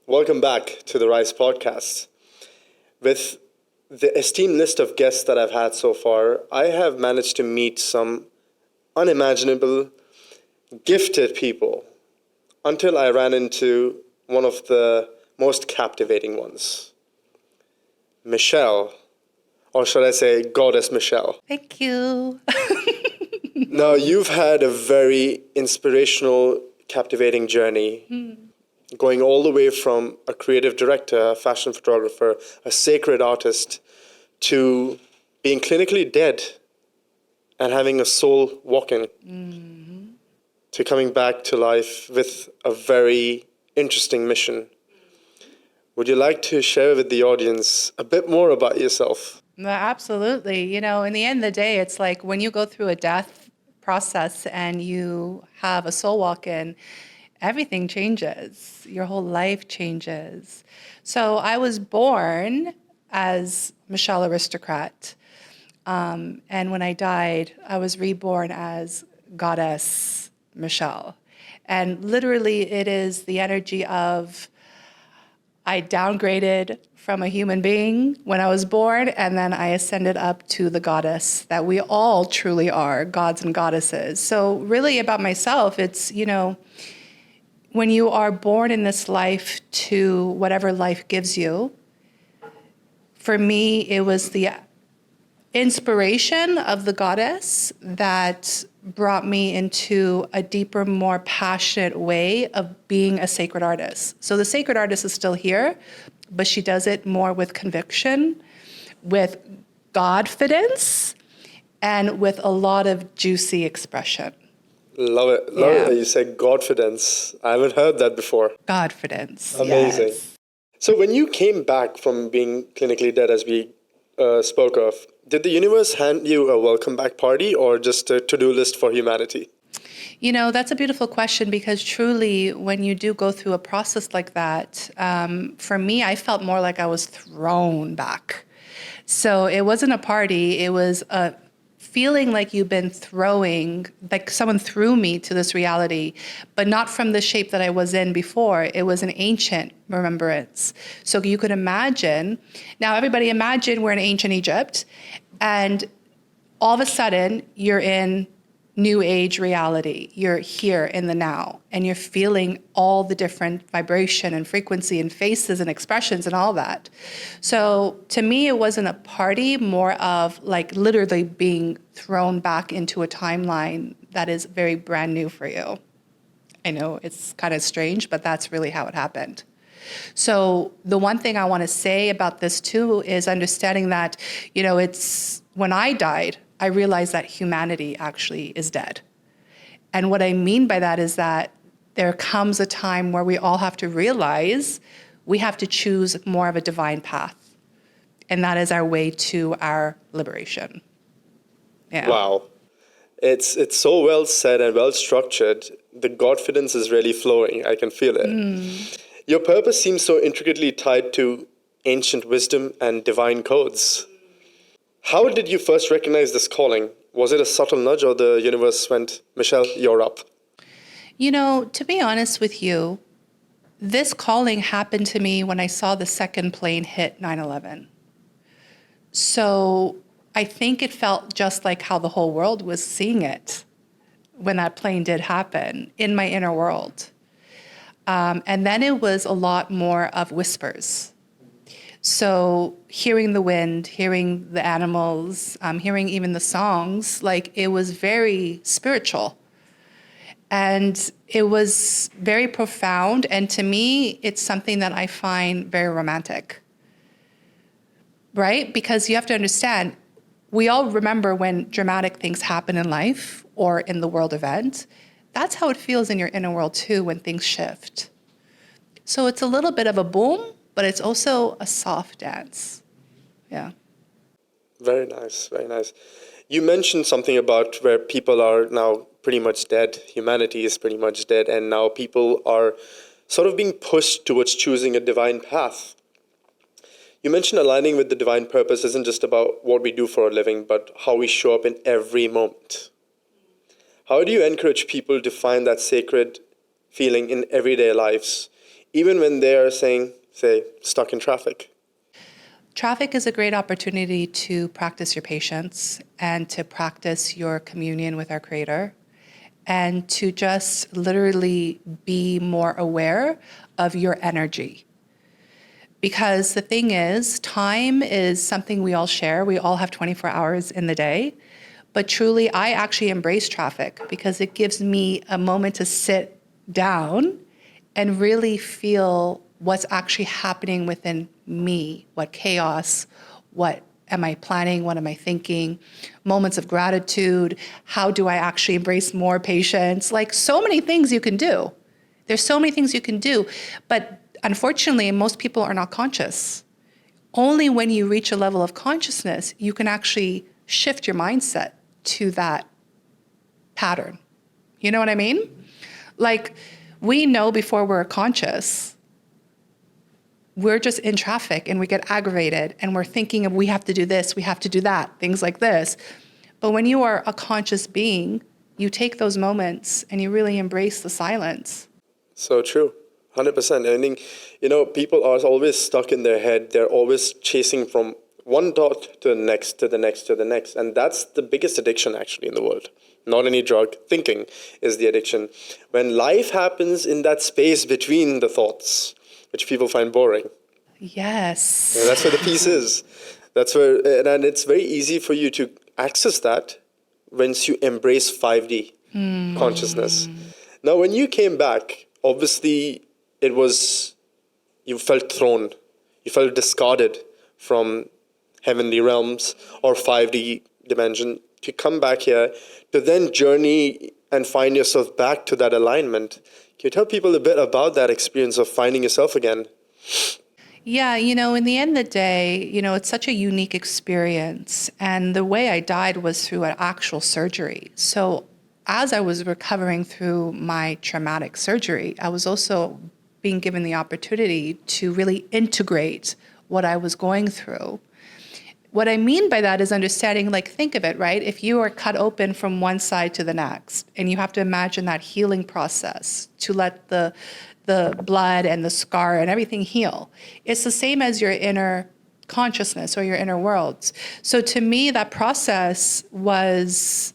Welcome back to the Rise podcast. With the esteemed list of guests that I've had so far, I have managed to meet some unimaginable, gifted people until I ran into one of the most captivating ones. Michelle, or should I say Goddess Michelle. Thank you. Now, you've had a very inspirational, captivating journey, going all the way from a creative director, a fashion photographer, a sacred artist, to being clinically dead and having a soul walking, to coming back to life with a very interesting mission. Would you like to share with the audience a bit more about yourself? No, absolutely. In the end of the day, it's like when you go through a death process and you have a soul walk in, everything changes. Your whole life changes. So I was born as Michelle Aristocrat. And when I died, I was reborn as Goddess Michelle. And literally, it is the energy of I downgraded from a human being when I was born, and then I ascended up to the goddess that we all truly are, gods and goddesses. So really about myself, it's, when you are born in this life to whatever life gives you, for me, it was the inspiration of the goddess that brought me into a deeper, more passionate way of being a sacred artist. So the sacred artist is still here, but she does it more with conviction, with Godfidence, and with a lot of juicy expression. Love it. Love it that you said Godfidence. I haven't heard that before. Godfidence. Amazing. Yes. So when you came back from being clinically dead, as we spoke of, did the universe hand you a welcome back party or just a to-do list for humanity? That's a beautiful question because truly, when you do go through a process like that, for me, I felt more like I was thrown back. So it wasn't a party, it was a feeling like you've been throwing, like someone threw me to this reality, but not from the shape that I was in before. It was an ancient remembrance. So you could imagine, now everybody imagine we're in ancient Egypt, and all of a sudden you're in new age reality. You're here in the now, and you're feeling all the different vibration and frequency and faces and expressions and all that. So to me, it wasn't a party, more of like literally being thrown back into a timeline that is very brand new for you. I know it's kind of strange, but that's really how it happened. So the one thing I want to say about this too is understanding that, it's when I died, I realized that humanity actually is dead. And what I mean by that is that there comes a time where we all have to realize we have to choose more of a divine path. And that is our way to our liberation. Yeah. Wow. It's so well said and well structured. The Godfidence is really flowing. I can feel it. Your purpose seems so intricately tied to ancient wisdom and divine codes. How did you first recognize this calling? Was it a subtle nudge or the universe went, Michelle, you're up? To be honest with you, this calling happened to me when I saw the second plane hit 9/11. So I think it felt just like how the whole world was seeing it when that plane did happen in my inner world. And then it was a lot more of whispers. So hearing the wind, hearing the animals, hearing even the songs, like it was very spiritual. And it was very profound. And to me, it's something that I find very romantic, right? Because you have to understand, we all remember when dramatic things happen in life or in the world event. That's how it feels in your inner world too when things shift. So it's a little bit of a boom, but it's also a soft dance. Yeah. Very nice, very nice. You mentioned something about where people are now pretty much dead. Humanity is pretty much dead, and now people are sort of being pushed towards choosing a divine path. You mentioned aligning with the divine purpose isn't just about what we do for a living, but how we show up in every moment. How do you encourage people to find that sacred feeling in everyday lives, even when they are saying, say, stuck in traffic? Traffic is a great opportunity to practice your patience and to practice your communion with our Creator and to just literally be more aware of your energy. Because the thing is, time is something we all share. We all have 24 hours in the day. But truly, I actually embrace traffic because it gives me a moment to sit down and really feel what's actually happening within me, what chaos, what am I planning, what am I thinking, moments of gratitude, how do I actually embrace more patience, like so many things you can do. There's so many things you can do, but unfortunately, most people are not conscious. Only when you reach a level of consciousness, you can actually shift your mindset to that pattern. You know what I mean? Like, we know before we're conscious, we're just in traffic and we get aggravated and we're thinking of we have to do this, we have to do that, things like this. But when you are a conscious being, you take those moments and you really embrace the silence. So true. 100%. I think, people are always stuck in their head. They're always chasing from one dot to the next, to the next, to the next. And that's the biggest addiction actually in the world. Not any drug. Thinking is the addiction. When life happens in that space between the thoughts, which people find boring. Yes. That's where the peace is. That's where, and it's very easy for you to access that once you embrace 5D consciousness. Now, when you came back, obviously you felt thrown, you felt discarded from heavenly realms or 5D dimension to come back here to then journey and find yourself back to that alignment. Can you tell people a bit about that experience of finding yourself again? Yeah, in the end of the day, it's such a unique experience. And the way I died was through an actual surgery. So as I was recovering through my traumatic surgery, I was also being given the opportunity to really integrate what I was going through. What I mean by that is understanding, like, think of it, right? If you are cut open from one side to the next, and you have to imagine that healing process to let the blood and the scar and everything heal. It's the same as your inner consciousness or your inner worlds. So to me, that process was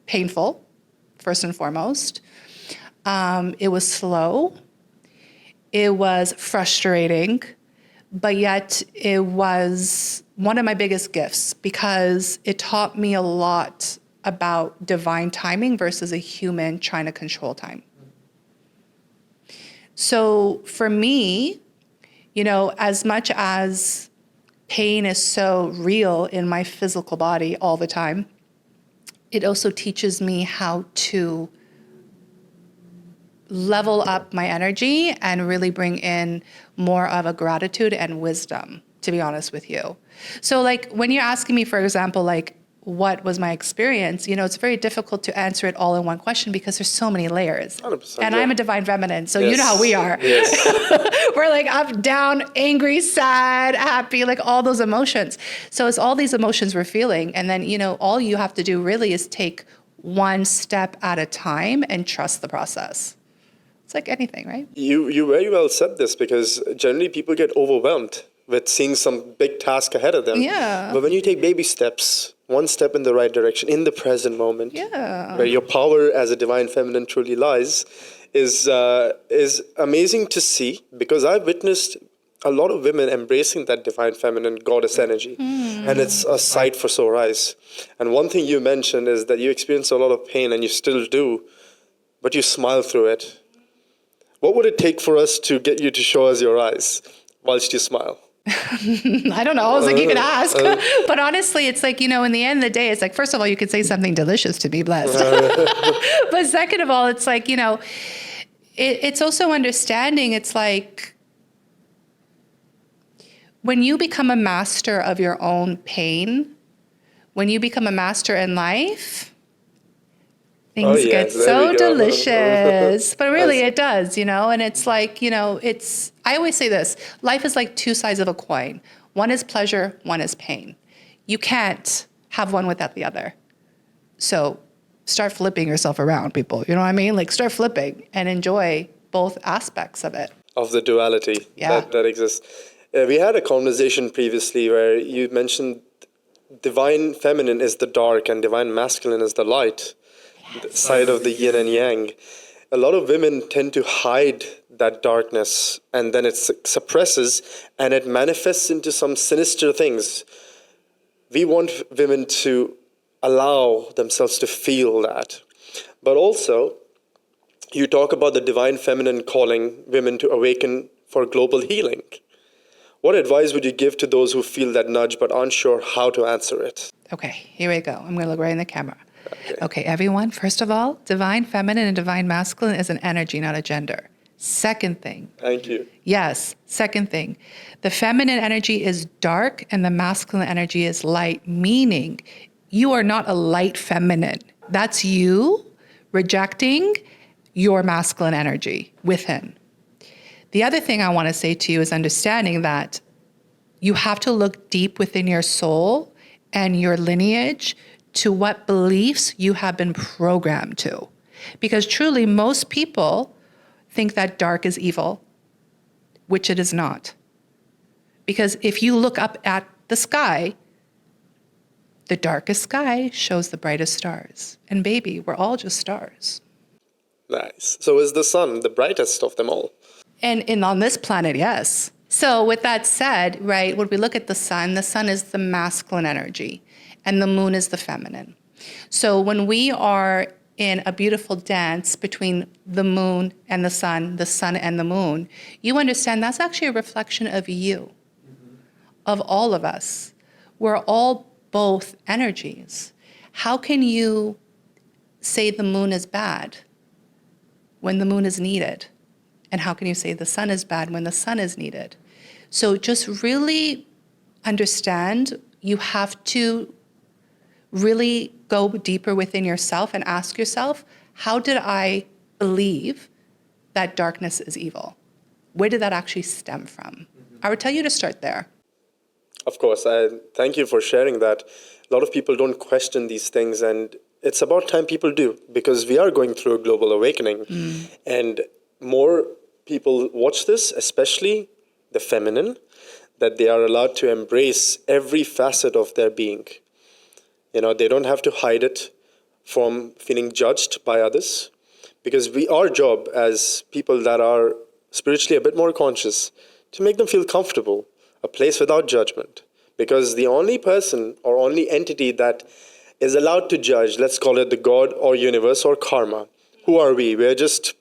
painful, first and foremost. It was slow. It was frustrating, but yet it was one of my biggest gifts because it taught me a lot about divine timing versus a human trying to control time. So for me, as much as pain is so real in my physical body all the time, it also teaches me how to level up my energy and really bring in more of a gratitude and wisdom, to be honest with you. So like when you're asking me, for example, like what was my experience, it's very difficult to answer it all in one question because there's so many layers. 100%, and yeah. I'm a divine feminine, so Yes. you know how we are. Yes. We're like up, down, angry, sad, happy, like all those emotions. So it's all these emotions we're feeling. And then, all you have to do really is take one step at a time and trust the process. It's like anything, right? You very well said this because generally people get overwhelmed with seeing some big task ahead of them. Yeah. But when you take baby steps, one step in the right direction, in the present moment, Yeah. where your power as a divine feminine truly lies, is amazing to see because I've witnessed a lot of women embracing that divine feminine goddess energy. And it's a sight for sore eyes. And one thing you mentioned is that you experience a lot of pain and you still do, but you smile through it. What would it take for us to get you to show us your eyes whilst you smile? I don't know. I was like, you could ask. But honestly, it's like, in the end of the day, it's like, first of all, you could say something delicious to be blessed. But second of all, it's like, it's also understanding. It's like when you become a master of your own pain, when you become a master in life, things get so delicious. But really it does, and it's like, I always say this, life is like two sides of a coin. One is pleasure, one is pain. You can't have one without the other. So start flipping yourself around, people. You know what I mean? Like start flipping and enjoy both aspects of it. of the duality Yeah. that exists. We had a conversation previously where you mentioned divine feminine is the dark and divine masculine is the light, the side of the yin and yang. A lot of women tend to hide that darkness, and then it suppresses and it manifests into some sinister things. We want women to allow themselves to feel that. But also, you talk about the divine feminine calling women to awaken for global healing. What advice would you give to those who feel that nudge but aren't sure how to answer it? Okay, here we go. I'm going to look right in the camera. Okay, everyone, first of all, divine feminine and divine masculine is an energy, not a gender. Second thing. Thank you. Yes, second thing. The feminine energy is dark and the masculine energy is light, meaning you are not a light feminine. That's you rejecting your masculine energy within. The other thing I want to say to you is understanding that you have to look deep within your soul and your lineage to what beliefs you have been programmed to. Because truly, most people think that dark is evil, which it is not. Because if you look up at the sky, the darkest sky shows the brightest stars. And baby, we're all just stars. Nice. So is the sun the brightest of them all? And on this planet, yes. So with that said, right, when we look at the sun is the masculine energy and the moon is the feminine. So when we are in a beautiful dance between the moon and the sun and the moon, you understand that's actually a reflection of you, of all of us. We're all both energies. How can you say the moon is bad when the moon is needed? And how can you say the sun is bad when the sun is needed? So just really understand you have to really go deeper within yourself and ask yourself, how did I believe that darkness is evil? Where did that actually stem from? I would tell you to start there. Of course. I thank you for sharing that. A lot of people don't question these things, and it's about time people do, because we are going through a global awakening. And more people watch this, especially the feminine, that they are allowed to embrace every facet of their being. You know, they don't have to hide it from feeling judged by others, because our job as people that are spiritually a bit more conscious, to make them feel comfortable, a place without judgment. Because the only person or only entity that is allowed to judge, let's call it the God or universe or karma, who are we? We're just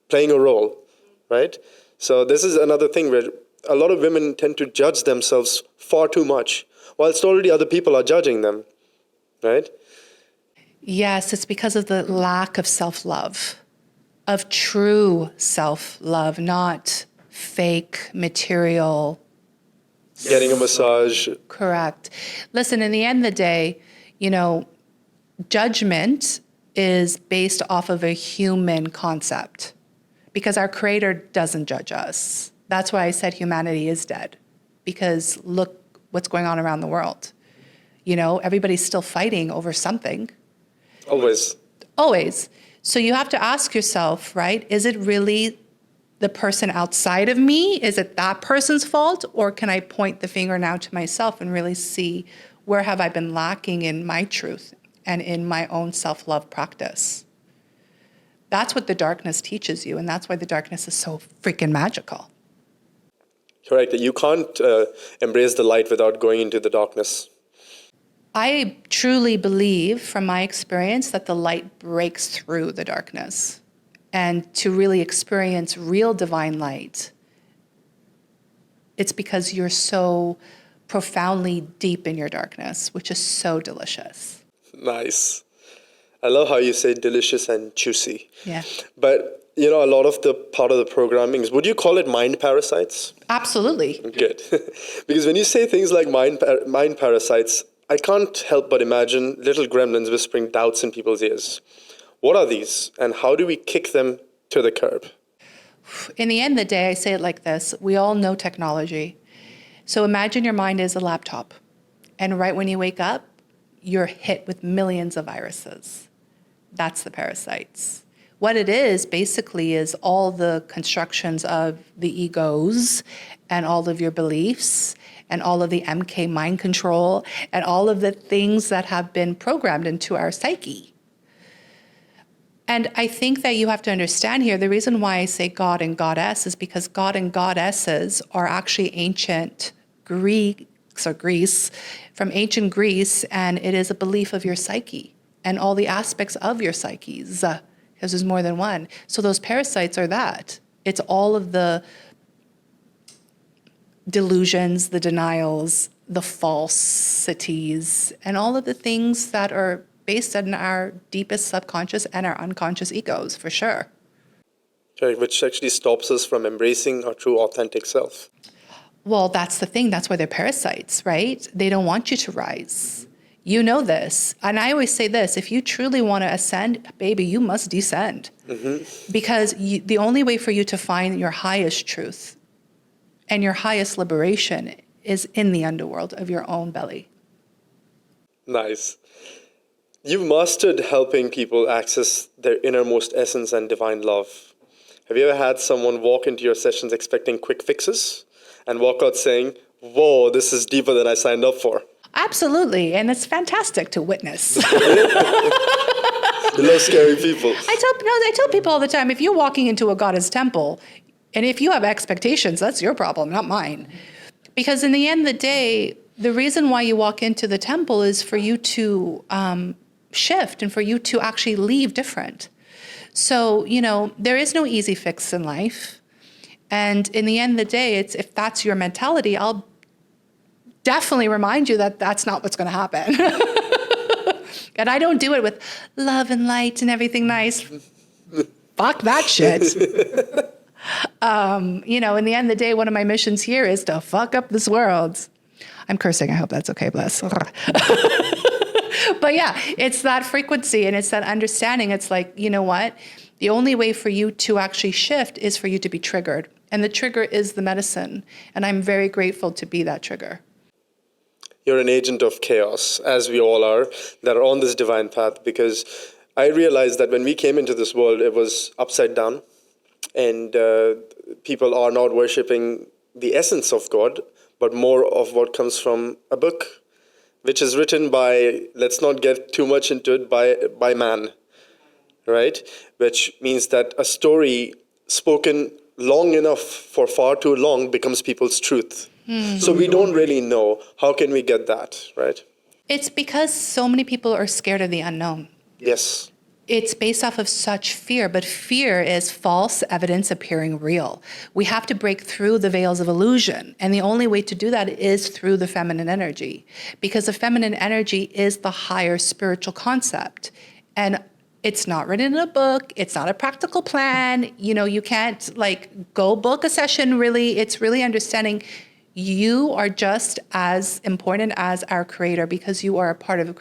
playing a role, right? So this is another thing where a lot of women tend to judge themselves far too much, whilst already other people are judging them, right? Yes, it's because of the lack of self-love, of true self-love, not fake material. Getting a massage. Correct. Listen, in the end of the day, you know, judgment is based off of a human concept because our Creator doesn't judge us. That's why I said humanity is dead, because look what's going on around the world. You know, everybody's still fighting over something. Always. Always. So you have to ask yourself, right, is it really the person outside of me? Is it that person's fault? Or can I point the finger now to myself and really see where have I been lacking in my truth and in my own self-love practice? That's what the darkness teaches you, and that's why the darkness is so freaking magical. Correct. You can't embrace the light without going into the darkness. I truly believe, from my experience, that the light breaks through the darkness. And to really experience real divine light, it's because you're so profoundly deep in your darkness, which is so delicious. Nice. I love how you say delicious and juicy. Yeah. But, you know, a lot of the part of the programming is, would you call it mind parasites? Absolutely. Good. Because when you say things like mind parasites, I can't help but imagine little gremlins whispering doubts in people's ears. What are these, and how do we kick them to the curb? In the end of the day, I say it like this. We all know technology. So imagine your mind is a laptop. And right when you wake up, you're hit with millions of viruses. That's the parasites. What it is basically is all the constructions of the egos and all of your beliefs and all of the MK mind control and all of the things that have been programmed into our psyche. And I think that you have to understand here, the reason why I say God and Goddess is because God and Goddesses are actually ancient Greeks or Greece, from ancient Greece, and it is a belief of your psyche and all the aspects of your psyches, because there's more than one. So those parasites are that. It's all of the delusions, the denials, the falsities, and all of the things that are based on our deepest subconscious and our unconscious egos, for sure. Right, which actually stops us from embracing our true authentic self. Well, that's the thing. That's why they're parasites, right? They don't want you to rise. You know this. And I always say this, if you truly want to ascend, baby, you must descend. Because the only way for you to find your highest truth and your highest liberation is in the underworld of your own belly. Nice. You've mastered helping people access their innermost essence and divine love. Have you ever had someone walk into your sessions expecting quick fixes and walk out saying, whoa, this is deeper than I signed up for? Absolutely. And it's fantastic to witness. You love scary people. I tell people all the time, if you're walking into a goddess temple, and if you have expectations, that's your problem, not mine. Because in the end of the day, the reason why you walk into the temple is for you to shift and for you to actually leave different. So, there is no easy fix in life. And in the end of the day, if that's your mentality, I'll definitely remind you that that's not what's going to happen. And I don't do it with love and light and everything nice. Fuck that shit. In the end of the day, one of my missions here is to fuck up this world. I'm cursing. I hope that's okay, bless. But yeah, it's that frequency and it's that understanding. It's like, you know what? The only way for you to actually shift is for you to be triggered. And the trigger is the medicine. And I'm very grateful to be that trigger. You're an agent of chaos, as we all are, that are on this divine path, because I realized that when we came into this world, it was upside down, and people are not worshipping the essence of God, but more of what comes from a book, which is written by, let's not get too much into it, by man, right? Which means that a story spoken long enough for far too long becomes people's truth. So we don't really know. How can we get that, right? It's because so many people are scared of the unknown. Yes. It's based off of such fear, but fear is false evidence appearing real. We have to break through the veils of illusion, and the only way to do that is through the feminine energy, because the feminine energy is the higher spiritual concept. And it's not written in a book. It's not a practical plan. You can't go book a session, really. It's really understanding you are just as important as our creator because you are a part of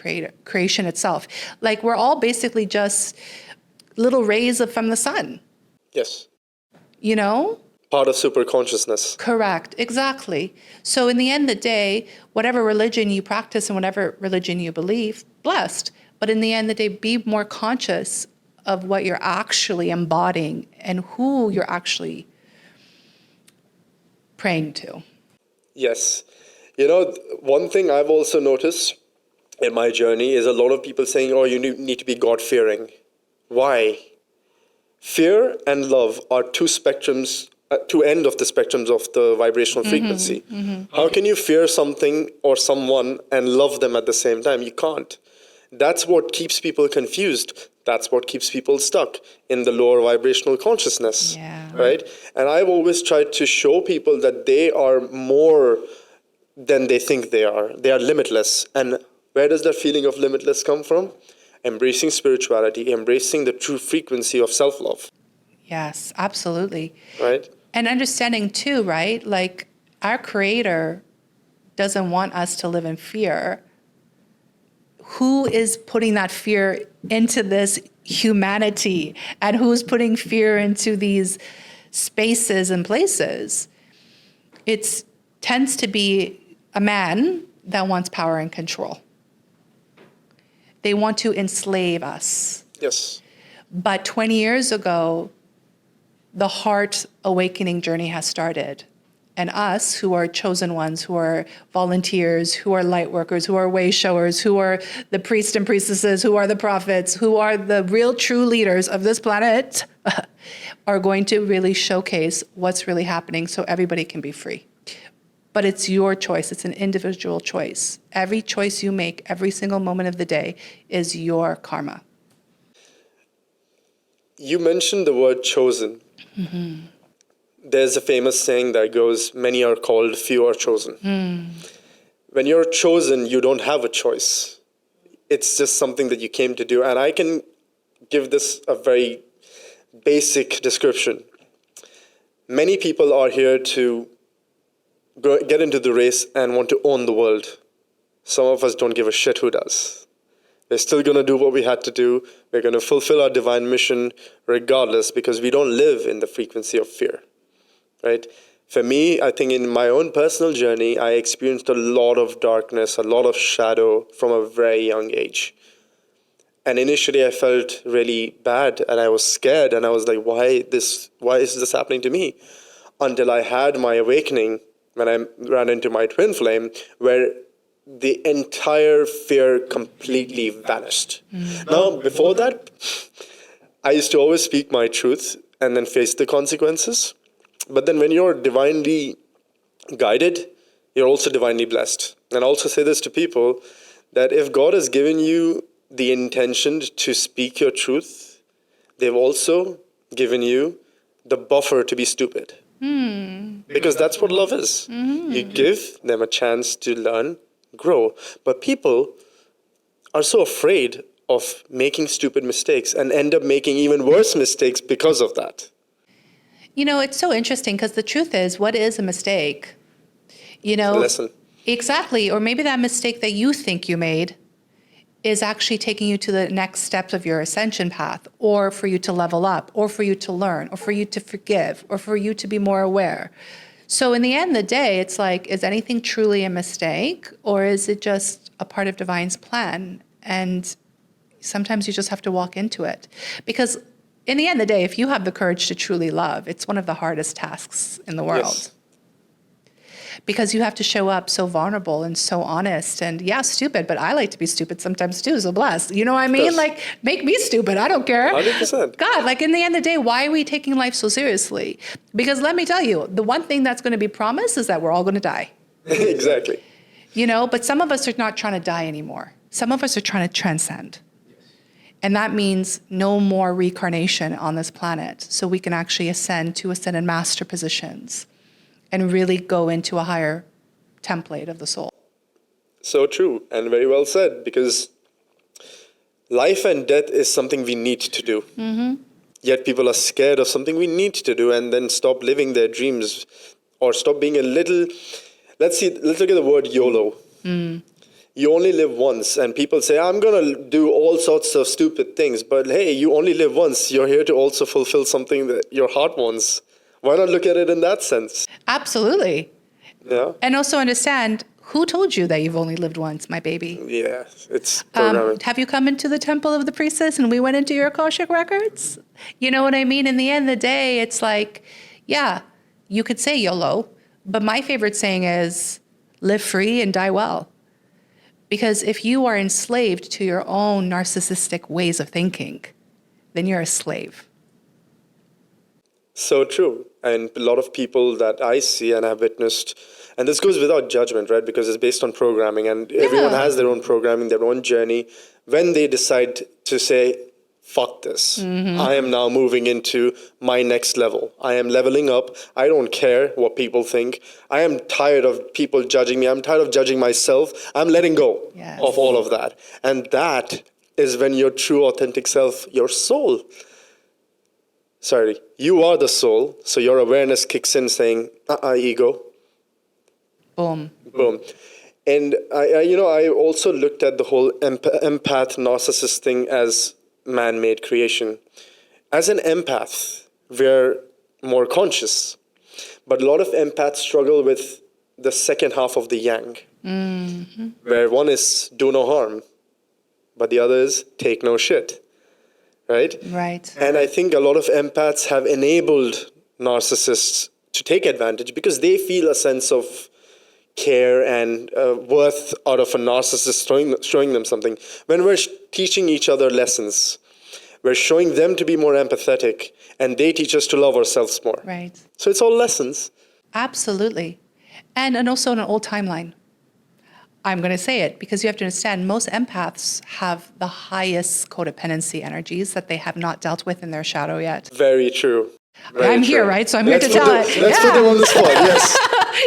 creation itself. We're all basically just little rays from the sun. Yes. Part of super consciousness. Correct. Exactly. So in the end of the day, whatever religion you practice and whatever religion you believe, blessed. But in the end of the day, be more conscious of what you're actually embodying and who you're actually praying to. Yes. One thing I've also noticed in my journey is a lot of people saying, oh, you need to be God-fearing. Why? Fear and love are two spectrums, two ends of the spectrums of the vibrational frequency. How can you fear something or someone and love them at the same time? You can't. That's what keeps people confused. That's what keeps people stuck in the lower vibrational consciousness, right? And I've always tried to show people that they are more than they think they are. They are limitless. And where does that feeling of limitless come from? Embracing spirituality, embracing the true frequency of self-love. Yes, absolutely. Right? And understanding too, right? Our creator doesn't want us to live in fear. Who is putting that fear into this humanity and who's putting fear into these spaces and places? It tends to be a man that wants power and control. They want to enslave us. Yes. But 20 years ago, the heart awakening journey has started. And us, who are chosen ones, who are volunteers, who are light workers, who are way showers, who are the priests and priestesses, who are the prophets, who are the real true leaders of this planet, are going to really showcase what's really happening so everybody can be free. But it's your choice. It's an individual choice. Every choice you make, every single moment of the day, is your karma. You mentioned the word chosen. Mm-hmm. There's a famous saying that goes, many are called, few are chosen. When you're chosen, you don't have a choice. It's just something that you came to do. And I can give this a very basic description. Many people are here to get into the race and want to own the world. Some of us don't give a shit who does. We're still going to do what we had to do. We're going to fulfill our divine mission regardless, because we don't live in the frequency of fear. Right? For me, I think in my own personal journey, I experienced a lot of darkness, a lot of shadow from a very young age. And initially I felt really bad and I was scared and I was like, why is this happening to me? Until I had my awakening when I ran into my twin flame, where the entire fear completely vanished. Now, before that, I used to always speak my truth and then face the consequences. But then when you're divinely guided, you're also divinely blessed. And I also say this to people, that if God has given you the intention to speak your truth, they've also given you the buffer to be stupid. Because that's what love is. You give them a chance to learn, grow. But people are so afraid of making stupid mistakes and end up making even worse mistakes because of that. You know, it's so interesting because the truth is, what is a mistake? You know, It's a lesson. Exactly. Or maybe that mistake that you think you made is actually taking you to the next steps of your ascension path, or for you to level up, or for you to learn, or for you to forgive, or for you to be more aware. So in the end of the day, it's like, is anything truly a mistake, or is it just a part of Divine's plan? And sometimes you just have to walk into it. Because in the end of the day, if you have the courage to truly love, it's one of the hardest tasks in the world. Yes. Because you have to show up so vulnerable and so honest, and yeah, stupid, but I like to be stupid sometimes too, so blessed. You know what I mean? Yes. Like, make me stupid, I don't care. 100%. God, like in the end of the day, why are we taking life so seriously? Because let me tell you, the one thing that's going to be promised is that we're all going to die. Exactly. You know, but some of us are not trying to die anymore. Some of us are trying to transcend. And that means no more reincarnation on this planet, so we can actually ascend to ascended master positions and really go into a higher template of the soul. So true, and very well said, because life and death is something we need to do. Yet people are scared of something we need to do and then stop living their dreams, or stop being a little, let's look at the word YOLO. You only live once, and people say, I'm going to do all sorts of stupid things, but hey, you only live once. You're here to also fulfill something that your heart wants. Why not look at it in that sense? Absolutely. Yeah. And also understand, who told you that you've only lived once, my baby? Yeah, it's programming. Have you come into the temple of the priestess and we went into your Akashic records? You know what I mean? In the end of the day, it's like, yeah, you could say YOLO, but my favorite saying is live free and die well. Because if you are enslaved to your own narcissistic ways of thinking, then you're a slave. So true. And a lot of people that I see and have witnessed, and this goes without judgment, right? Because it's based on programming, and everyone has their own programming, their own journey. When they decide to say, fuck this, I am now moving into my next level. I am leveling up. I don't care what people think. I am tired of people judging me. I'm tired of judging myself. I'm letting go of all of that. And that is when your true authentic self, your soul, you are the soul. So your awareness kicks in saying, ego. Boom. Boom. And I also looked at the whole empath narcissist thing as man-made creation. As an empath, we're more conscious. But a lot of empaths struggle with the second half of the yang, where one is do no harm, but the other is take no shit. right? Right. And I think a lot of empaths have enabled narcissists to take advantage because they feel a sense of care and worth out of a narcissist showing them something. When we're teaching each other lessons, we're showing them to be more empathetic, and they teach us to love ourselves more. Right. So it's all lessons. Absolutely. And also an old timeline. I'm going to say it because you have to understand most empaths have the highest codependency energies that they have not dealt with in their shadow yet. Very true. Very I'm here, true. right? So I'm here to tell it. Let's put them on the spot, yes.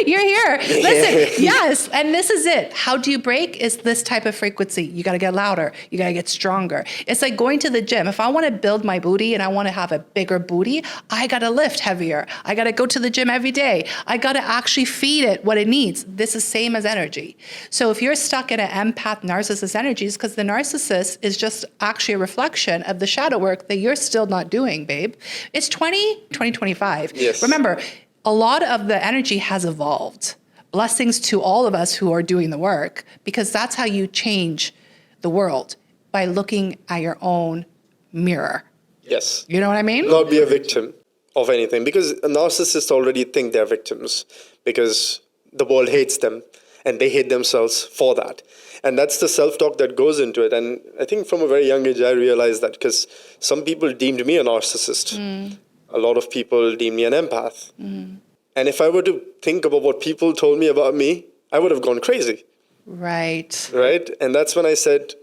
You're here. Listen, yes. And this is it. How do you break? Is this type of frequency. You got to get louder. You got to get stronger. It's like going to the gym. If I want to build my booty and I want to have a bigger booty, I got to lift heavier. I got to go to the gym every day. I got to actually feed it what it needs. This is same as energy. So if you're stuck in an empath narcissist energies, because the narcissist is just actually a reflection of the shadow work that you're still not doing, babe. It's 2025. Yes. Remember, a lot of the energy has evolved. Blessings to all of us who are doing the work, because that's how you change the world, by looking at your own mirror. Yes. You know what I mean? Not be a victim of anything, because narcissists already think they're victims because the world hates them and they hate themselves for that. And that's the self-talk that goes into it. And I think from a very young age, I realized that because some people deemed me a narcissist. A lot of people deemed me an empath. And if I were to think about what people told me about me, I would have gone crazy. Right. Right? And that's when I said,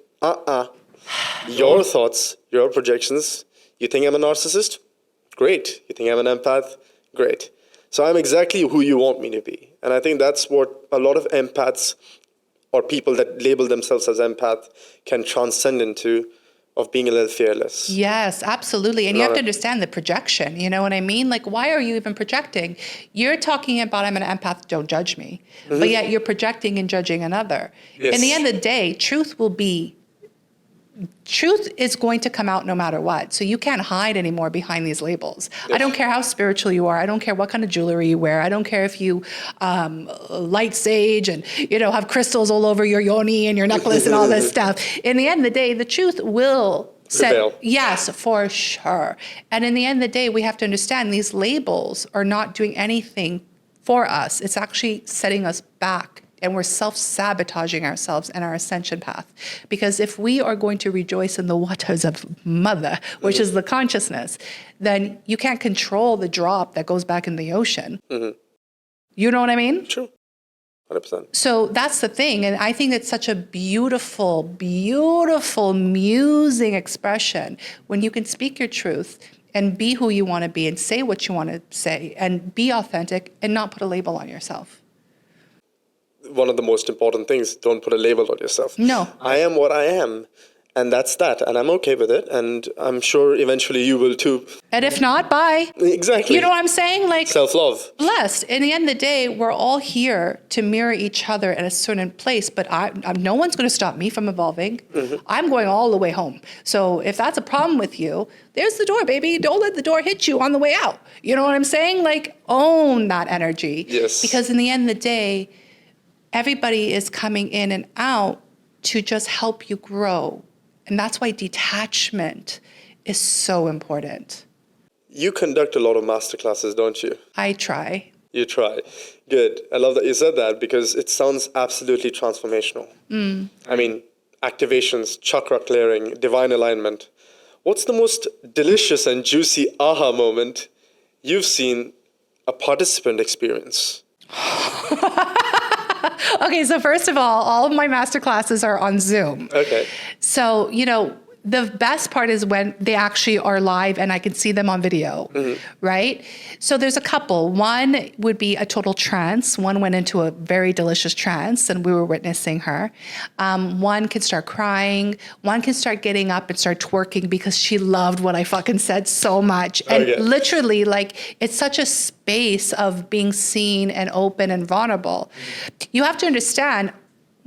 your thoughts, your projections, you think I'm a narcissist? Great. You think I'm an empath? Great. So I'm exactly who you want me to be. And I think that's what a lot of empaths or people that label themselves as empath can transcend into, of being a little fearless. Yes, absolutely. And you have to understand the projection. You know what I mean? Like, why are you even projecting? You're talking about, I'm an empath, don't judge me. But yet you're projecting and judging another. Yes. In the end of the day, truth is going to come out no matter what. So you can't hide anymore behind these labels. Yes. I don't care how spiritual you are. I don't care what kind of jewelry you wear. I don't care if you light sage and, have crystals all over your yoni and your necklace and all this stuff. In the end of the day, the truth will Prevail. Yes, for sure. And in the end of the day, we have to understand these labels are not doing anything for us. It's actually setting us back. And we're self-sabotaging ourselves and our ascension path. Because if we are going to rejoice in the waters of Mother, which is the consciousness, then you can't control the drop that goes back in the ocean. You know what I mean? True. 100%. So that's the thing. And I think it's such a beautiful, beautiful, musing expression when you can speak your truth and be who you want to be and say what you want to say and be authentic and not put a label on yourself. One of the most important things, don't put a label on yourself. No. I am what I am, and that's that, and I'm okay with it, and I'm sure eventually you will too. And if not, bye. Exactly. You know what I'm saying? Like, self-love. Blessed. In the end of the day, we're all here to mirror each other at a certain place, but no one's going to stop me from evolving. I'm going all the way home. So if that's a problem with you, there's the door, baby. Don't let the door hit you on the way out. You know what I'm saying? Like, own that energy. Yes. Because in the end of the day, everybody is coming in and out to just help you grow. And that's why detachment is so important. You conduct a lot of masterclasses, don't you? I try. You try. Good. I love that you said that because it sounds absolutely transformational. I mean, activations, chakra clearing, divine alignment. What's the most delicious and juicy aha moment you've seen a participant experience? Okay, so first of all of my master classes are on Zoom. Okay. So, the best part is when they actually are live and I can see them on video, right? So there's a couple. One would be a total trance. One went into a very delicious trance and we were witnessing her. One can start crying. One can start getting up and start twerking because she loved what I fucking said so much. And literally, like, it's such a space of being seen and open and vulnerable. You have to understand,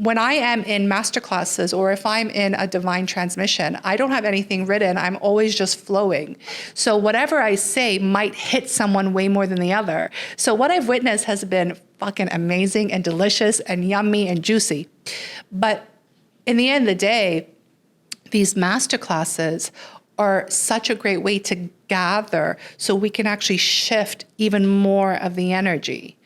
when I am in masterclasses or if I'm in a divine transmission, I don't have anything written. I'm always just flowing. So whatever I say might hit someone way more than the other. So what I've witnessed has been fucking amazing and delicious and yummy and juicy. But in the end of the day, these masterclasses are such a great way to gather so we can actually shift even more of the energy.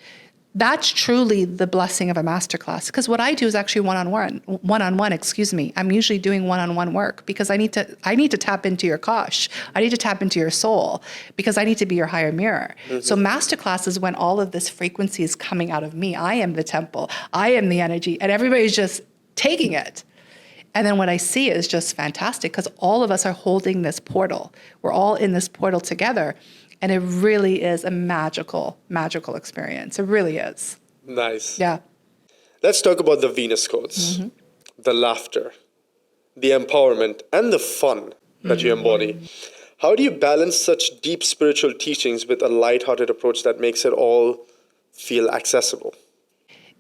That's truly the blessing of a masterclass. Because what I do is actually one-on-one, excuse me. I'm usually doing one-on-one work because I need to tap into your kosh. I need to tap into your soul because I need to be your higher mirror. So masterclass is when all of this frequency is coming out of me. I am the temple. I am the energy. And everybody's just taking it. And then what I see is just fantastic because all of us are holding this portal. We're all in this portal together. And it really is a magical, magical experience. It really is. Nice. Yeah. Let's talk about the Venus codes, the laughter, the empowerment, and the fun that you embody. How do you balance such deep spiritual teachings with a lighthearted approach that makes it all feel accessible?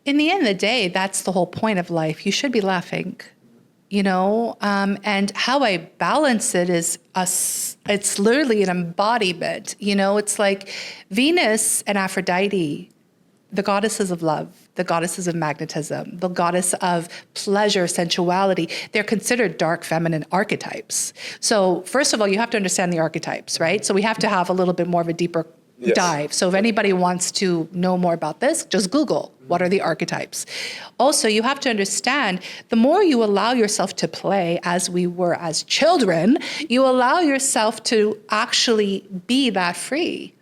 In the end of the day, that's the whole point of life. You should be laughing. And how I balance it is it's literally an embodiment. It's like Venus and Aphrodite, the goddesses of love, the goddesses of magnetism, the goddess of pleasure, sensuality. They're considered dark feminine archetypes. So first of all, you have to understand the archetypes, right? So we have to have a little bit more of a deeper dive. So if anybody wants to know more about this, just Google, what are the archetypes? Also, you have to understand, the more you allow yourself to play as we were as children, you allow yourself to actually be that free.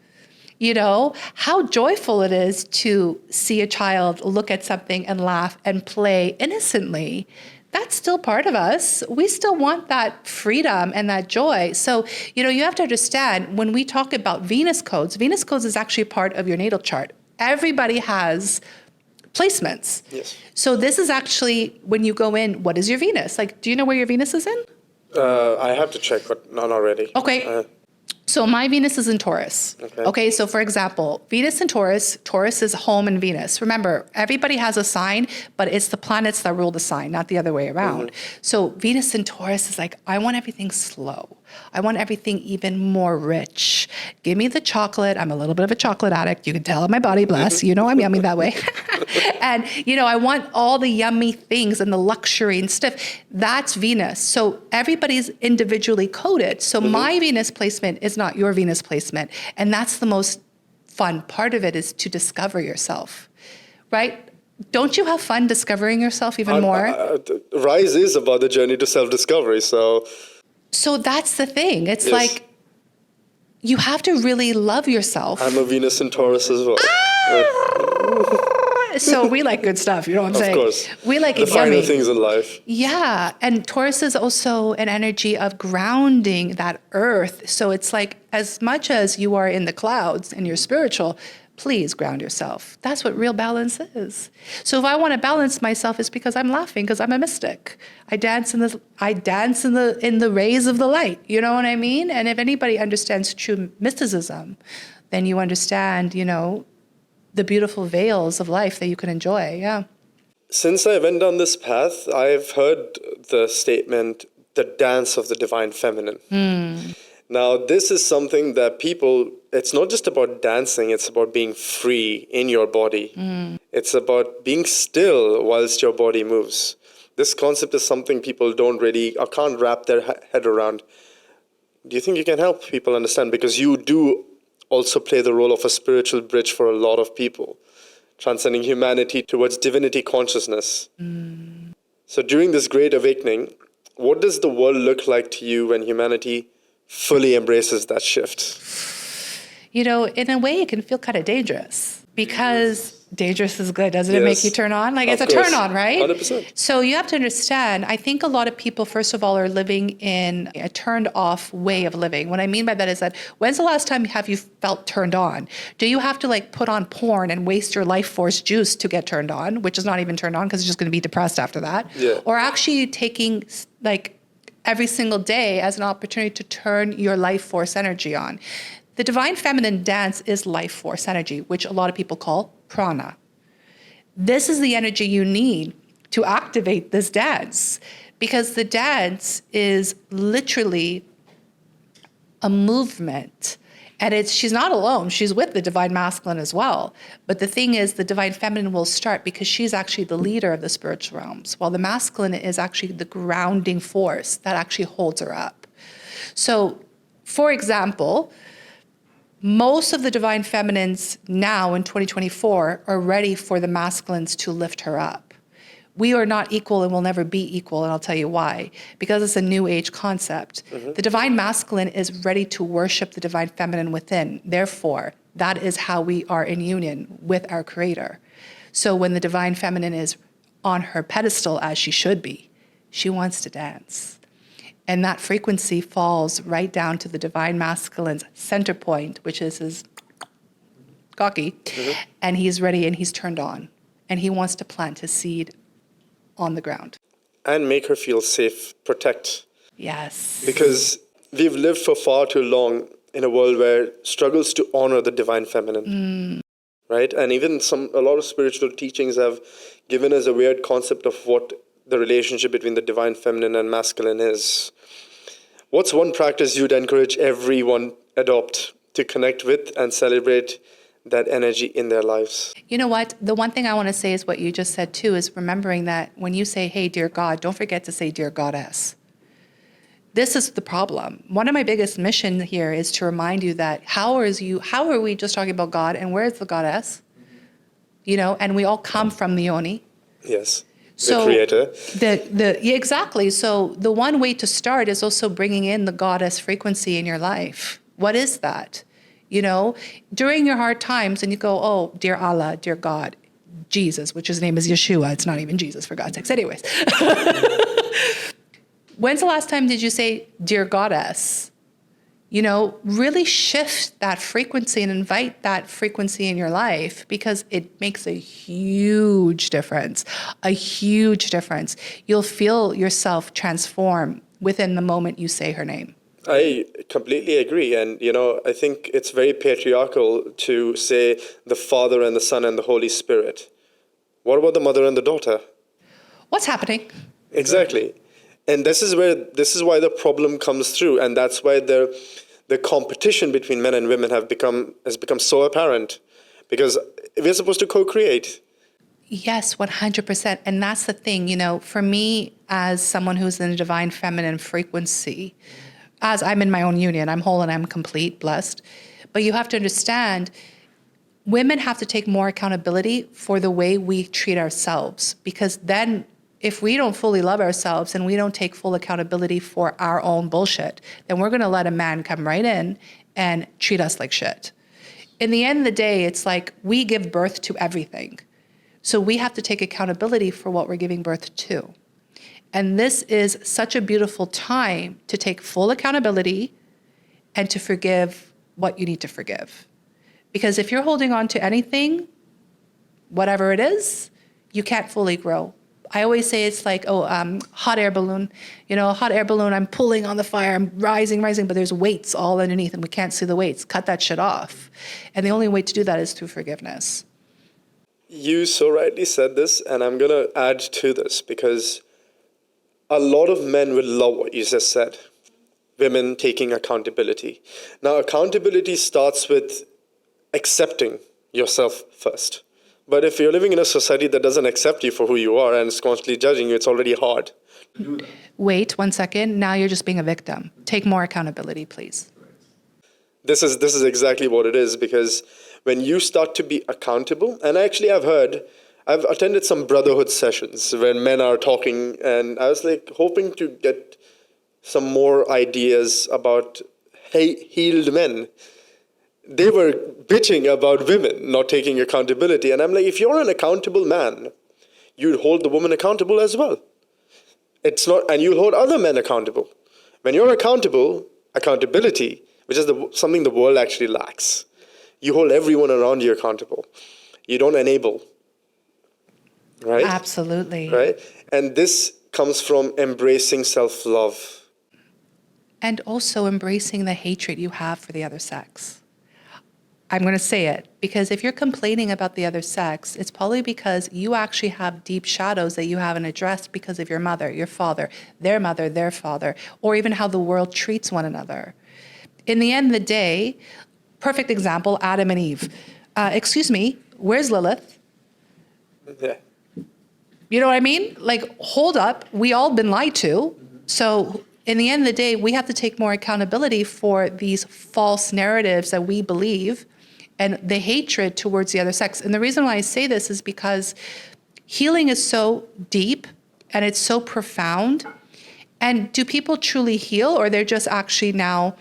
How joyful it is to see a child look at something and laugh and play innocently. That's still part of us. We still want that freedom and that joy. So, you have to understand when we talk about Venus codes is actually part of your natal chart. Everybody has placements. Yes. So this is actually when you go in, what is your Venus? Like, do you know where your Venus is in? I have to check, but not already. Okay. So my Venus is in Taurus. Okay. So for example, Venus in Taurus is home in Venus. Remember, everybody has a sign, but it's the planets that rule the sign, not the other way around. So Venus in Taurus is like, I want everything slow. I want everything even more rich. Give me the chocolate. I'm a little bit of a chocolate addict. You can tell my body bless. I'm yummy that way. And, I want all the yummy things and the luxury and stuff. That's Venus. So everybody's individually coded. So my Venus placement is not your Venus placement. And that's the most fun part of it, is to discover yourself, right? Don't you have fun discovering yourself even more? Rise is about the journey to self-discovery, So that's the thing. It's like, you have to really love yourself. I'm a Venus in Taurus as well. So we like good stuff, you know what I'm saying? Of course. We like the it yummy. finer things in life. Yeah, and Taurus is also an energy of grounding that earth. So it's like, as much as you are in the clouds and you're spiritual, please ground yourself. That's what real balance is. So if I want to balance myself, it's because I'm laughing, because I'm a mystic. I dance in the rays of the light. You know what I mean? And if anybody understands true mysticism, then you understand, the beautiful veils of life that you can enjoy. Yeah. Since I went down this path, I've heard the statement, the dance of the divine feminine. Now, this is something that it's not just about dancing, it's about being free in your body. It's about being still whilst your body moves. This concept is something people can't wrap their head around. Do you think you can help people understand? Because you do also play the role of a spiritual bridge for a lot of people, transcending humanity towards divinity consciousness. So during this great awakening, what does the world look like to you when humanity fully embraces that shift? In a way, it can feel kind of dangerous, because dangerous is good. Doesn't it make you turn on? Like, it's a turn on, right? 100%. So you have to understand, I think a lot of people, first of all, are living in a turned off way of living. What I mean by that is that, when's the last time have you felt turned on? Do you have to put on porn and waste your life force juice to get turned on, which is not even turned on because it's just going to be depressed after that? Yeah. Or actually taking every single day as an opportunity to turn your life force energy on. The divine feminine dance is life force energy, which a lot of people call prana. This is the energy you need to activate this dance, because the dance is literally a movement. And she's not alone. She's with the divine masculine as well. But the thing is, the divine feminine will start because she's actually the leader of the spiritual realms, while the masculine is actually the grounding force that actually holds her up. So, for example, most of the divine feminines now in 2024 are ready for the masculines to lift her up. We are not equal and will never be equal, and I'll tell you why. Because it's a new age concept. The divine masculine is ready to worship the divine feminine within. Therefore, that is how we are in union with our creator. So when the divine feminine is on her pedestal, as she should be, she wants to dance. And that frequency falls right down to the divine masculine's center point, which is his cocky. And he's ready and he's turned on. And he wants to plant his seed on the ground. And make her feel safe, protect. Yes. Because we've lived for far too long in a world where struggles to honor the divine feminine. Right? And even a lot of spiritual teachings have given us a weird concept of what the relationship between the divine feminine and masculine is. What's one practice you'd encourage everyone adopt to connect with and celebrate that energy in their lives? You know what? The one thing I want to say is what you just said too, is remembering that when you say, hey, dear God, don't forget to say, dear Goddess. This is the problem. One of my biggest missions here is to remind you that how are we just talking about God and where's the Goddess? You know, and we all come from the Yoni. Yes. So the creator. Yeah, exactly. So the one way to start is also bringing in the goddess frequency in your life. What is that? You know, during your hard times and you go, oh, dear Allah, dear God, Jesus, which his name is Yeshua. It's not even Jesus, for God's sakes. Anyways. When's the last time did you say, dear goddess? You know, really shift that frequency and invite that frequency in your life, because it makes a huge difference, a huge difference. You'll feel yourself transform within the moment you say her name. I completely agree. And, you know, I think it's very patriarchal to say the Father and the Son and the Holy Spirit. What about the mother and the daughter? What's happening? Exactly. And this is why the problem comes through, and that's why the competition between men and women has become so apparent, because we're supposed to co-create. Yes, 100%. And that's the thing, you know, for me, as someone who's in a divine feminine frequency, as I'm in my own union, I'm whole and I'm complete, blessed. But you have to understand, women have to take more accountability for the way we treat ourselves, because then if we don't fully love ourselves and we don't take full accountability for our own bullshit, then we're going to let a man come right in and treat us like shit. In the end of the day, it's like we give birth to everything. So we have to take accountability for what we're giving birth to. And this is such a beautiful time to take full accountability and to forgive what you need to forgive. Because if you're holding on to anything, whatever it is, you can't fully grow. I always say it's like, hot air balloon. You know, a hot air balloon, I'm pulling on the fire, I'm rising, but there's weights all underneath and we can't see the weights. Cut that shit off. And the only way to do that is through forgiveness. You so rightly said this, and I'm going to add to this, because a lot of men will love what you just said. Women taking accountability. Now, accountability starts with accepting yourself first. But if you're living in a society that doesn't accept you for who you are and is constantly judging you, it's already hard to do that. Wait 1 second. Now you're just being a victim. Take more accountability, please. This is exactly what it is, because when you start to be accountable, and actually I've attended some brotherhood sessions when men are talking, and I was like hoping to get some more ideas about healed men. They were bitching about women not taking accountability. And I'm like, if you're an accountable man, you'd hold the woman accountable as well. It's not, and you'll hold other men accountable. When you're accountable, accountability, which is something the world actually lacks, you hold everyone around you accountable. You don't enable. Right? Absolutely. Right? And this comes from embracing self-love. And also embracing the hatred you have for the other sex. I'm going to say it, because if you're complaining about the other sex, it's probably because you actually have deep shadows that you haven't addressed because of your mother, your father, their father, or even how the world treats one another. In the end of the day, perfect example, Adam and Eve. Excuse me, where's Lilith? Yeah. You know what I mean? Like, hold up, we all been lied to. So in the end of the day, we have to take more accountability for these false narratives that we believe and the hatred towards the other sex. And the reason why I say this is because healing is so deep and it's so profound. And do people truly heal, or they're just actually now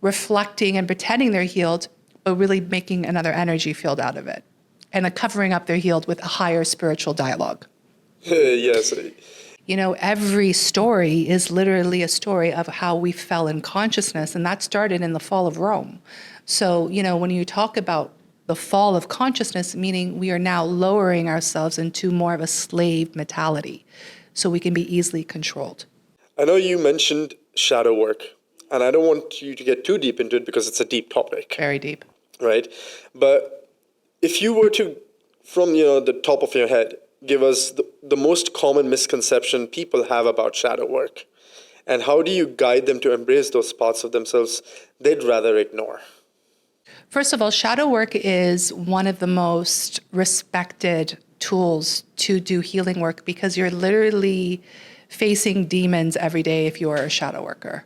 reflecting and pretending they're healed, but really making another energy field out of it and covering up their healed with a higher spiritual dialogue? Yes. You know, every story is literally a story of how we fell in consciousness, and that started in the fall of Rome. So, you know, when you talk about the fall of consciousness, meaning we are now lowering ourselves into more of a slave mentality so we can be easily controlled. I know you mentioned shadow work, and I don't want you to get too deep into it because it's a deep topic. Very deep. Right? But if you were to, from the top of your head, give us the most common misconception people have about shadow work, and how do you guide them to embrace those parts of themselves they'd rather ignore? First of all, shadow work is one of the most respected tools to do healing work because you're literally facing demons every day if you are a shadow worker.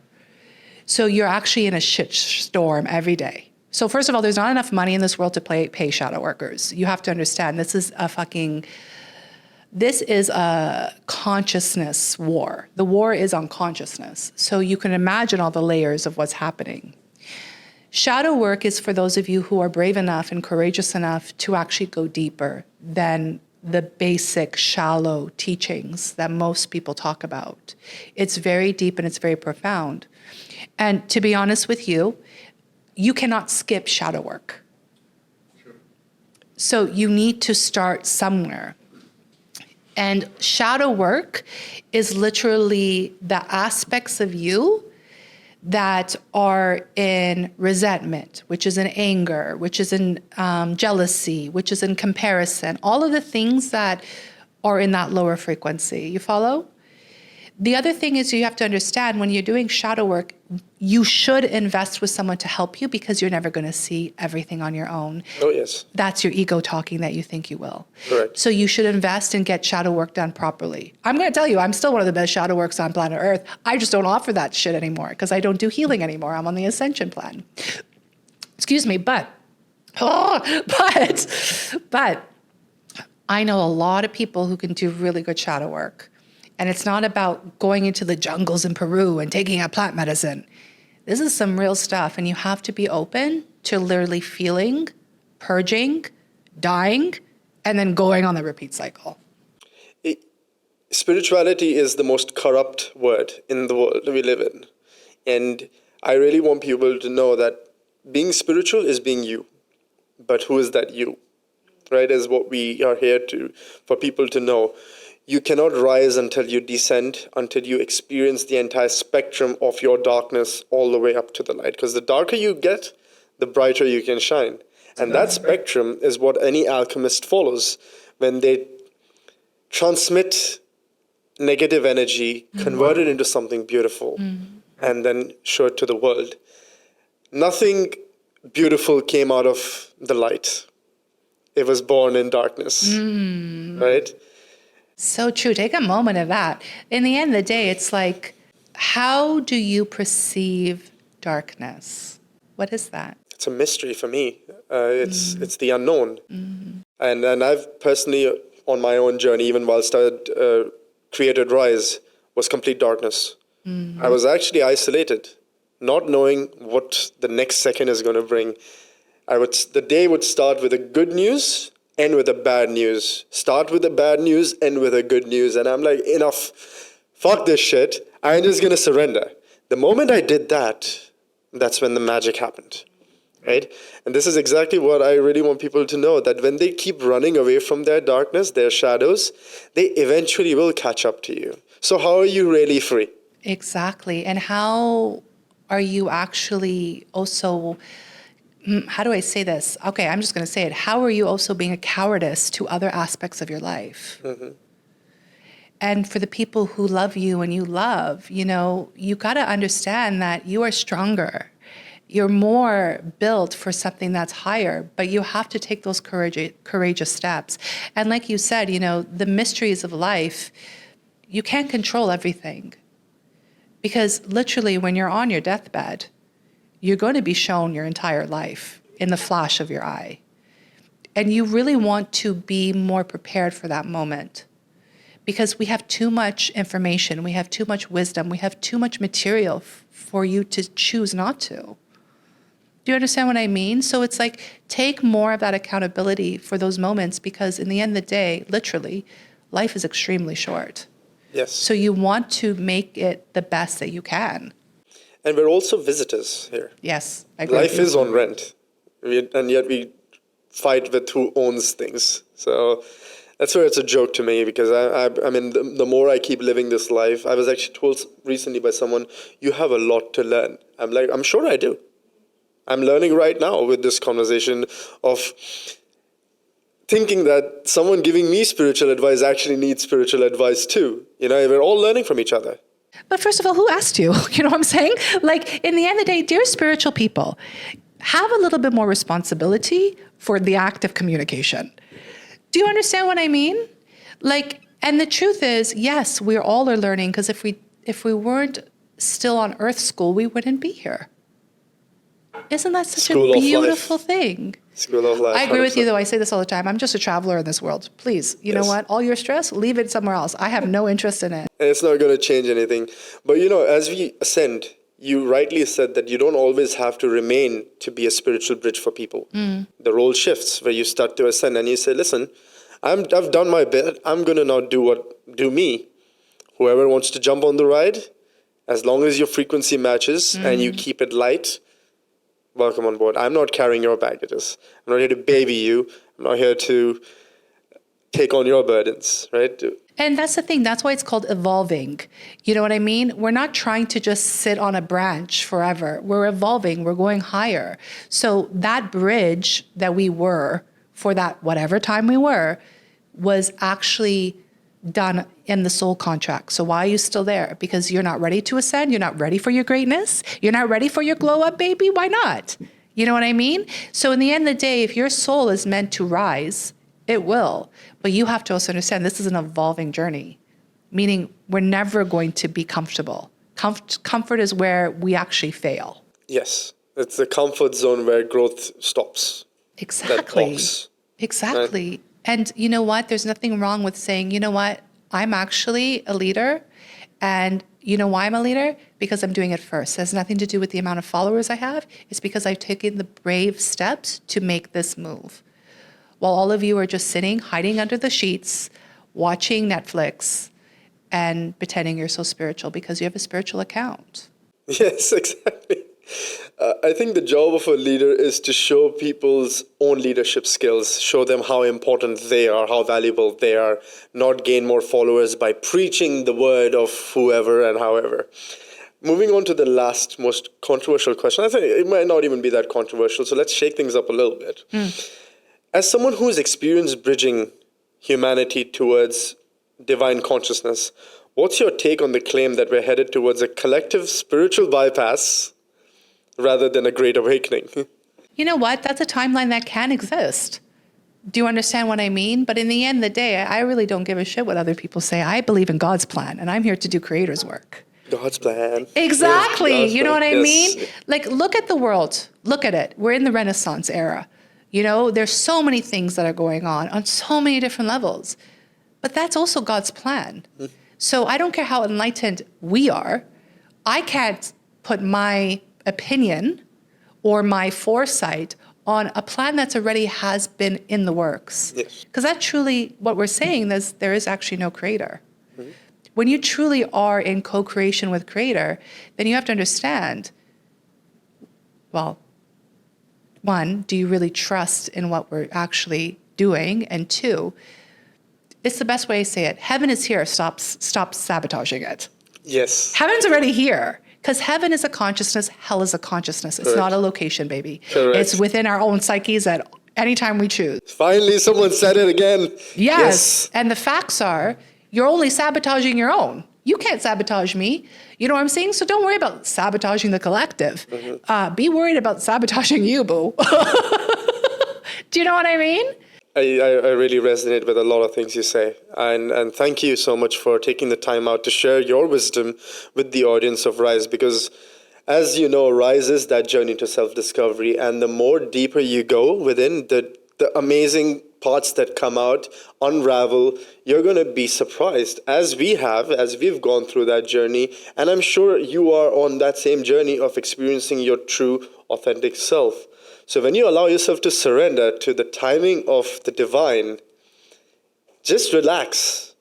So you're actually in a shit storm every day. So first of all, there's not enough money in this world to pay shadow workers. You have to understand this is a consciousness war. The war is on consciousness. So you can imagine all the layers of what's happening. Shadow work is for those of you who are brave enough and courageous enough to actually go deeper than the basic shallow teachings that most people talk about. It's very deep and it's very profound. And to be honest with you, you cannot skip shadow work. Sure. So you need to start somewhere. And shadow work is literally the aspects of you that are in resentment, which is in anger, which is in jealousy, which is in comparison, all of the things that are in that lower frequency. You follow? The other thing is you have to understand when you're doing shadow work, you should invest with someone to help you because you're never going to see everything on your own. Oh, yes. That's your ego talking that you think you will. Correct. So you should invest and get shadow work done properly. I'm going to tell you, I'm still one of the best shadow works on planet Earth. I just don't offer that shit anymore because I don't do healing anymore. I'm on the ascension plan. Excuse me, but I know a lot of people who can do really good shadow work. And it's not about going into the jungles in Peru and taking a plant medicine. This is some real stuff, and you have to be open to literally feeling, purging, dying, and then going on the repeat cycle. Spirituality is the most corrupt word in the world we live in. And I really want people to know that being spiritual is being you. But who is that you? Right, is what we are here for people to know. You cannot rise until you descend, until you experience the entire spectrum of your darkness all the way up to the light. Because the darker you get, the brighter you can shine. And that spectrum is what any alchemist follows when they transmit negative energy, convert it into something beautiful, and then show it to the world. Nothing beautiful came out of the light. It was born in darkness, right? So true. Take a moment of that. In the end of the day, it's like, how do you perceive darkness? What is that? It's a mystery for me. It's the unknown. And I've personally, on my own journey, even whilst I created Rise, was complete darkness. I was actually isolated, not knowing what the next second is going to bring. The day would start with the good news, end with the bad news. Start with the bad news, end with the good news. And I'm like, enough. Fuck this shit. I'm just going to surrender. The moment I did that, that's when the magic happened. Right? And this is exactly what I really want people to know, that when they keep running away from their darkness, their shadows, they eventually will catch up to you. So how are you really free? Exactly. And how are you actually also, how do I say this? Okay, I'm just going to say it. How are you also being a cowardice to other aspects of your life? And for the people who love you and you love, you got to understand that you are stronger. You're more built for something that's higher, but you have to take those courageous steps. And like you said, the mysteries of life, you can't control everything. Because literally when you're on your deathbed, you're going to be shown your entire life in the flash of your eye. And you really want to be more prepared for that moment. Because we have too much information, we have too much wisdom, we have too much material for you to choose not to. Do you understand what I mean? So it's like, take more of that accountability for those moments, because in the end of the day, literally, life is extremely short. Yes. So you want to make it the best that you can. And we're also visitors here. Yes, I agree. Life is on rent. And yet we fight with who owns things. So that's where it's a joke to me, because I mean, the more I keep living this life, I was actually told recently by someone, you have a lot to learn. I'm like, I'm sure I do. I'm learning right now with this conversation of thinking that someone giving me spiritual advice actually needs spiritual advice too. You know, we're all learning from each other. But first of all, who asked you? You know what I'm saying? Like, in the end of the day, dear spiritual people, have a little bit more responsibility for the act of communication. Do you understand what I mean? Like, and the truth is, yes, we all are learning, because if we weren't still on Earth School, we wouldn't be here. Isn't that such School a of beautiful life. thing? School of life. I agree with 100%. you, though. I say this all the time. I'm just a traveler in this world. Please, you know what? All your stress, leave it somewhere else. I have no interest in it. And it's not going to change anything. But you know, as we ascend, you rightly said that you don't always have to remain to be a spiritual bridge for people. The role shifts where you start to ascend and you say, listen, I've done my bit. I'm going to now do me. Whoever wants to jump on the ride, as long as your frequency matches and you keep it light, welcome on board. I'm not carrying your baggages. I'm not here to baby you. I'm not here to take on your burdens, right? And that's the thing. That's why it's called evolving. You know what I mean? We're not trying to just sit on a branch forever. We're evolving. We're going higher. So that bridge that we were for that whatever time we were was actually done in the soul contract. So why are you still there? Because you're not ready to ascend. You're not ready for your greatness. You're not ready for your glow up, baby. Why not? You know what I mean? So in the end of the day, if your soul is meant to rise, it will. But you have to also understand this is an evolving journey, meaning we're never going to be comfortable. Comfort is where we actually fail. Yes. It's the comfort zone where growth stops. Exactly. That Exactly. Right? And you know what? There's nothing wrong with saying, you know what? I'm actually a leader. And you know why I'm a leader? Because I'm doing it first. It has nothing to do with the amount of followers I have. It's because I've taken the brave steps to make this move. While all of you are just sitting, hiding under the sheets, watching Netflix, and pretending you're so spiritual because you have a spiritual account. Yes, exactly. I think the job of a leader is to show people's own leadership skills, show them how important they are, how valuable they are, not gain more followers by preaching the word of whoever and however. Moving on to the last, most controversial question. I think it might not even be that controversial, so let's shake things up a little bit. As someone who's experienced bridging humanity towards divine consciousness, what's your take on the claim that we're headed towards a collective spiritual bypass rather than a great awakening? You know what? That's a timeline that can exist. Do you understand what I mean? But in the end of the day, I really don't give a shit what other people say. I believe in God's plan, and I'm here to do creator's work. God's plan. Exactly. Yes, God's you know plan. what I Yes. mean? Like, look at the world. Look at it. We're in the Renaissance era. You know, there's so many things that are going on so many different levels. But that's also God's plan. So I don't care how enlightened we are. I can't put my opinion or my foresight on a plan that's already has been in the works. Yes. Because that's truly what we're saying, there is actually no creator. When you truly are in co-creation with creator, then you have to understand, well, one, do you really trust in what we're actually doing? And two, it's the best way to say it. Heaven is here. Stop sabotaging it. Yes. Heaven's already here. Because heaven is a consciousness, hell is a consciousness. It's Correct. not a location, baby. Correct. It's within our own psyches at any time we choose. Finally, someone said it again. Yes. And the facts are, you're only sabotaging your own. You can't sabotage me. You know what I'm saying? So don't worry about sabotaging the collective. Be worried about sabotaging you, boo. Do you know what I mean? I really resonate with a lot of things you say. And thank you so much for taking the time out to share your wisdom with the audience of Rise, because as you know, Rise is that journey to self-discovery. And the more deeper you go within the amazing parts that come out, unravel, you're going to be surprised, as we've gone through that journey. And I'm sure you are on that same journey of experiencing your true, authentic self. So when you allow yourself to surrender to the timing of the divine, just relax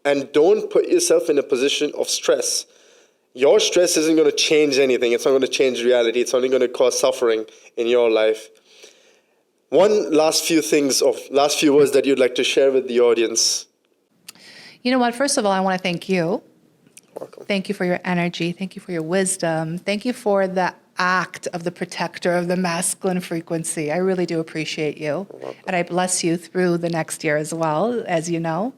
and don't put yourself in a position of stress. Your stress isn't going to change anything. It's not going to change reality. It's only going to cause suffering in your life. One last few words that you'd like to share with the audience. You know what? First of all, I want to thank you. Welcome. Thank you for your energy. Thank you for your wisdom. Thank you for the act of the protector of the masculine frequency. I really do appreciate you. And I bless you through the next year as well, as you know.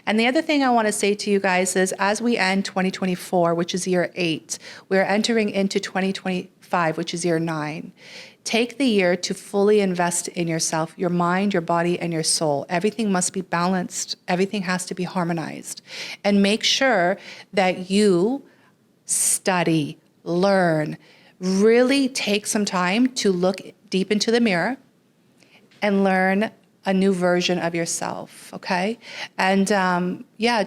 And the other thing I want to say to you guys is, as we end 2024, which is year 8, we're entering into 2025, which is year 9. Take the year to fully invest in yourself, your mind, your body, and your soul. Everything must be balanced. Everything has to be harmonized. And make sure that you study, learn, really take some time to look deep into the mirror and learn a new version of yourself, okay? And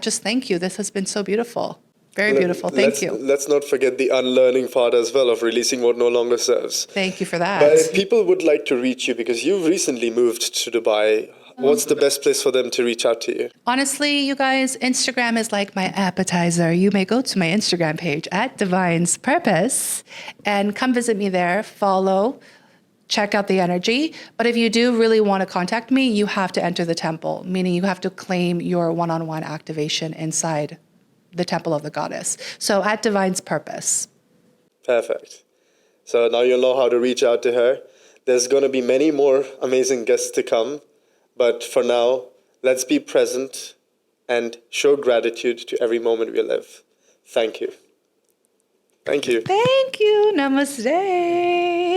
just thank you. This has been so beautiful. Very beautiful. Thank you. Let's not forget the unlearning part as well, of releasing what no longer serves. Thank you for that. But if people would like to reach you, because you've recently moved to Dubai, what's the best place for them to reach out to you? Honestly, you guys, Instagram is like my appetizer. You may go to my Instagram page at Divine's Purpose and come visit me there, follow, check out the energy. But if you do really want to contact me, you have to enter the temple, meaning you have to claim your one-on-one activation inside the temple of the goddess. So at Divine's Purpose. Perfect. So now you'll know how to reach out to her. There's going to be many more amazing guests to come. But for now, let's be present and show gratitude to every moment we live. Thank you. Thank you. Thank you. Namaste.